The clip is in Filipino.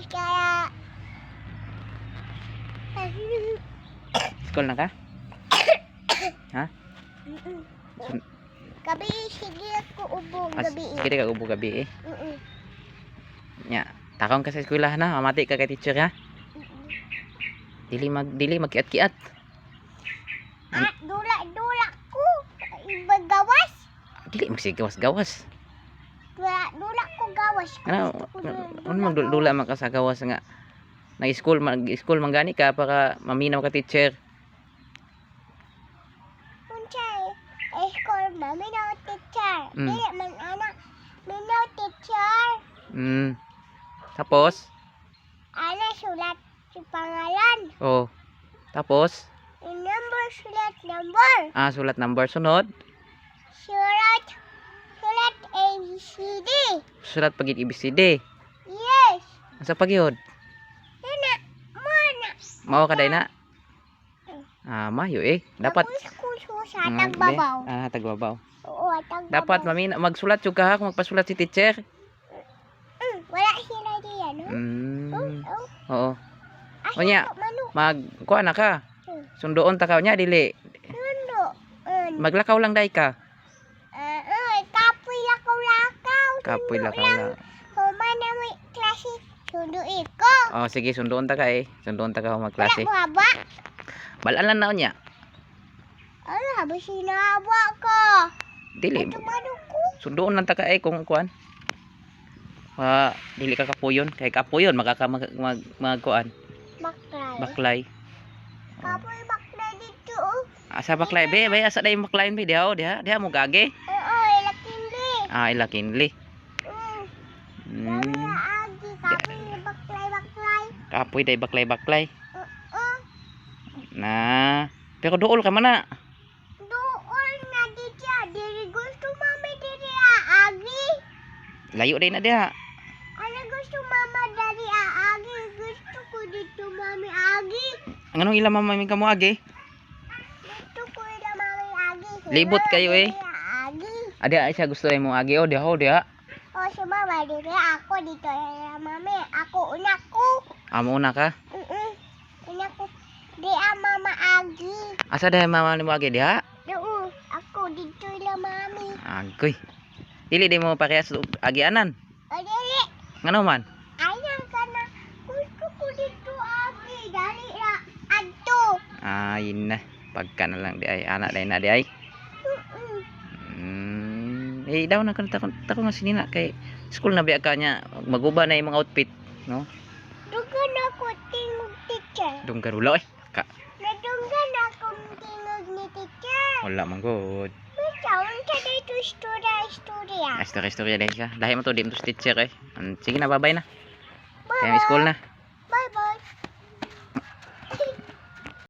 kaya School na ka? Ha? gabi sige ako ubong gabi. Sige ka ubo gabi eh. Mm. Nya, takon ka sa eskwelahan na, mamati ka kay teacher ha. Dili magkiat-kiat. Dula ko. Gawas. Dili magsigawas-gawas. Dula ko gawas. Ano magdula man ka sa gawas nga. Nag-school man gani ka para maminaw ka teacher. Unsay school mami no teacher. Mm. Dili man anak. Minaw teacher. Tapos, Ana sulat si pangalan. oh. Tapos, Yung number sulat number. sulat number sunod. Sulat ABCD. Sulat pagit ABCD. Yes. Asa pagyod? Nana, mana. Mao kaday na. Mayo eh. Dapat Kuso sa tagbabaw. tagbabaw. Oo, tagbabaw. Dapat magsulat jud ka ha kung magpasulat si teacher. Wala sila diyan, no? Oo. Onya, kuha na ka. Sundoon ta ka nya dili. Sundo. Maglakaw lang day ka. Kapoy lakaw-lakaw. Kapoy lakaw. Humana mo klase. Sundo iko. Sige, sundoon ta ka eh. Sundoon ta ka magklase. Wala buhaba. Balalan na nya. Ala, ba sinaba ko? Dili. Tumano ko. Sundoon lang ta ka eh kung kuan. Dili ka kapuyon. Kay kapuyon magkuan. Baklay. Baklay. Kapoy baklay dito, oh. Asa baklay be? Bay asa day baklay be diha mo gage. Oo, ilakindi. Ilakinli. Agi, kapoy baklay. Kapoy day baklay. Oo. Na, pero dool ka man na. Doon na dito, diri gusto mama diri agi. Layo day na diha. Ano gusto mama dari agi? Gusto ko dito mami agi. Anong ila mamay ka mo agi? Gusto ko ila mami agi. Libot kayo eh. Agi. Ada siya gusto mo agi diha. O si mama diri ako dito ila mami. Ako una ko. Amo una ka. Una ko. Di mama agi. Asa day mama mo agi diha? Oo, ako dito ila mami. Agoy. Dili di mo parehas agianan. O dili. Ngano man? Ayan ka na. Gusto ko dito agi. Dali ra adto. Yun na. Pagka na lang di ay anak day na di ay. Daw na tako nga sinina kay school na biya ka nya maguba na yung mga outfit, no? Dugan ako tingog teacher. Dunggarula Nadunggan ako tingog ni teacher. wala man good. Saan ka dito istorya? Istorya day siya. Dahil mo to di mo to si teacher eh. Sige na, bye-bye na. Kaya may school na.